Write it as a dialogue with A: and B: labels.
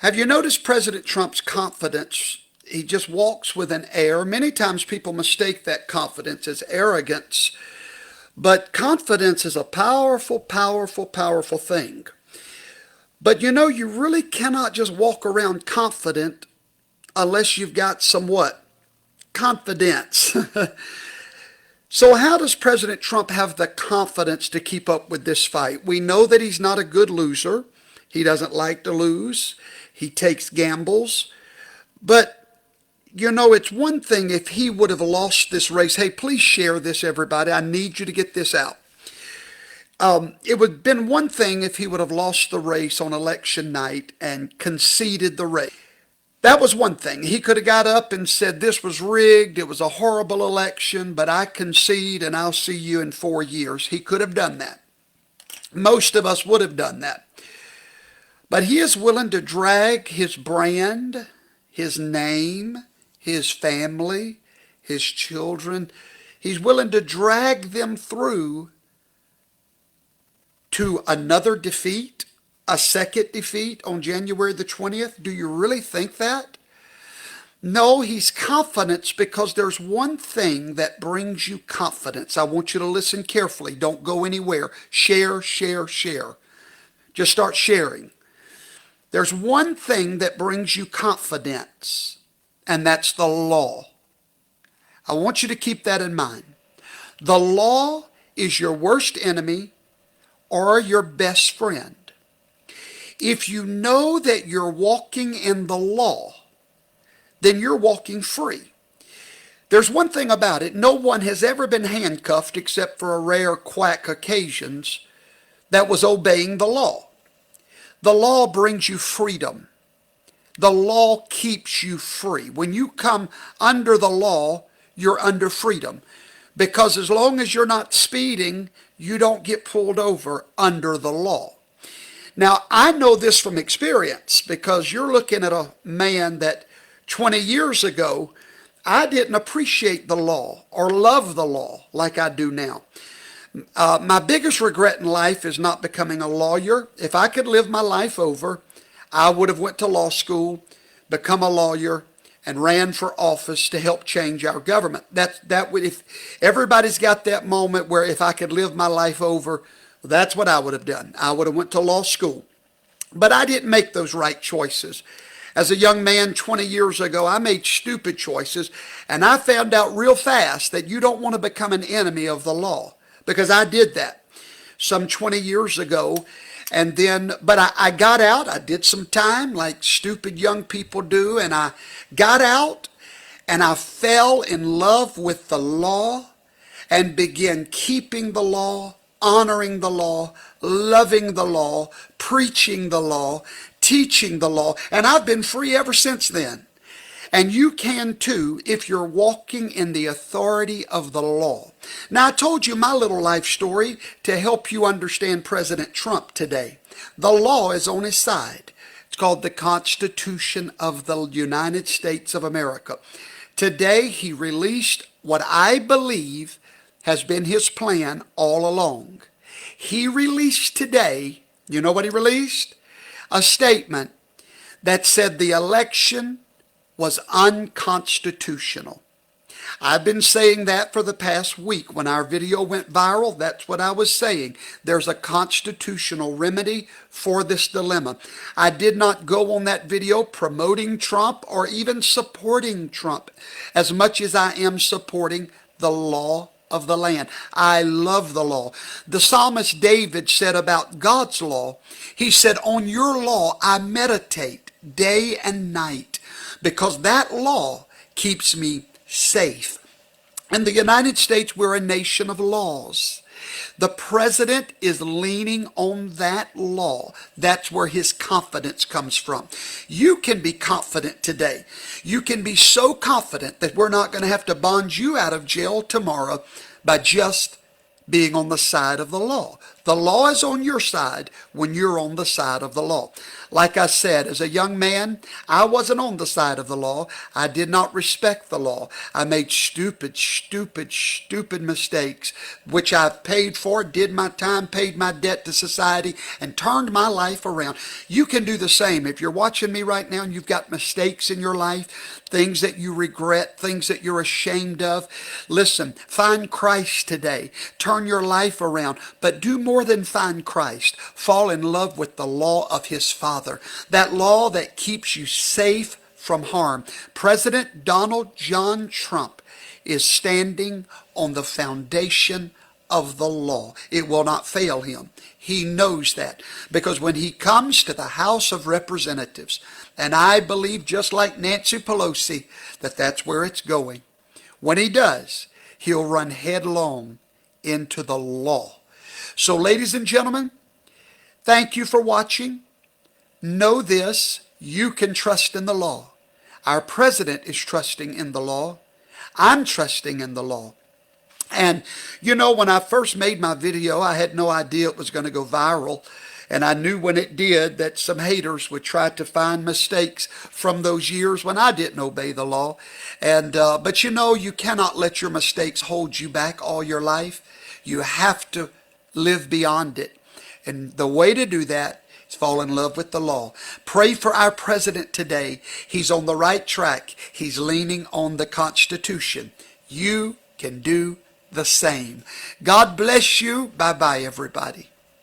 A: Have you noticed President Trump's confidence? He just walks with an air. Many times people mistake that confidence as arrogance, but confidence is a powerful, powerful, powerful thing. But you know, you really cannot just walk around confident unless you've got some what? Confidence. So how does President Trump have the confidence to keep up with this fight? We know that he's not a good loser. He doesn't like to lose. He takes gambles. But, you know, it's one thing if he would have lost this race. Hey, please share this, everybody. I need you to get this out. It would have been one thing if he would have lost the race on election night and conceded the race. That was one thing. He could have got up and said, this was rigged, it was a horrible election, but I concede and I'll see you in 4 years. He could have done that. Most of us would have done that. But he is willing to drag his brand, his name, his family, his children. He's willing to drag them through to another defeat, a second defeat on January the 20th? Do you really think that? No, he's confident because there's one thing that brings you confidence. I want you to listen carefully. Don't go anywhere. Share, share, share. Just start sharing. There's one thing that brings you confidence, and that's the law. I want you to keep that in mind. The law is your worst enemy or your best friend. If you know that you're walking in the law, then you're walking free. There's one thing about it. No one has ever been handcuffed except for a rare quack occasions that was obeying the law. The law brings you freedom. The law keeps you free. When you come under the law, you're under freedom. Because as long as you're not speeding, you don't get pulled over under the law. Now, I know this from experience because you're looking at a man that 20 years ago, I didn't appreciate the law or love the law like I do now. My biggest regret in life is not becoming a lawyer. If I could live my life over, I would have went to law school, become a lawyer, and ran for office to help change our government. That would, if everybody's got that moment where if I could live my life over, that's what I would have done. I would have went to law school. But I didn't make those right choices. As a young man 20 years ago, I made stupid choices, and I found out real fast that you don't want to become an enemy of the law, because I did that some 20 years ago. And then, but I got out, I did some time like stupid young people do, and I got out and I fell in love with the law and began keeping the law, honoring the law, loving the law, preaching the law, teaching the law, and I've been free ever since then. And you can too if you're walking in the authority of the law. Now, I told you my little life story to help you understand President Trump today. The law is on his side. It's called the Constitution of the United States of America. Today, he released what I believe has been his plan all along. He released today, you know what he released? A statement that said the election was unconstitutional. I've been saying that for the past week. When our video went viral, that's what I was saying. There's a constitutional remedy for this dilemma. I did not go on that video promoting Trump or even supporting Trump as much as I am supporting the law of the land. I love the law. The psalmist David said about God's law, he said, on your law I meditate day and night, because that law keeps me safe. In the United States, we're a nation of laws. The president is leaning on that law. That's where his confidence comes from. You can be confident today. You can be so confident that we're not going to have to bond you out of jail tomorrow by just being on the side of the law. The The law is on your side when you're on the side of the law. Like I said, as a young man, I wasn't on the side of the law. I did not respect the law. I made stupid mistakes, which I've paid for, did my time, paid my debt to society, and turned my life around. You can do the same. If you're watching me right now and you've got mistakes in your life, things that you regret, things that you're ashamed of, listen, find Christ today. Turn your life around, but do more than find Christ. Fall in love with the law of his Father. That law that keeps you safe from harm. President Donald John Trump is standing on the foundation of the law. It will not fail him. He knows that, because when he comes to the House of Representatives, and I believe just like Nancy Pelosi that that's where it's going, when he does, he'll run headlong into the law. So ladies and gentlemen, thank you for watching. Know this, you can trust in the law. Our president is trusting in the law. I'm trusting in the law. And you know, when I first made my video, I had no idea it was going to go viral. And I knew when it did that some haters would try to find mistakes from those years when I didn't obey the law. And but you know, you cannot let your mistakes hold you back all your life. You have to live beyond it. And the way to do that is fall in love with the law. Pray for our president today. He's on the right track. He's leaning on the Constitution. You can do the same. God bless you. Bye-bye, everybody.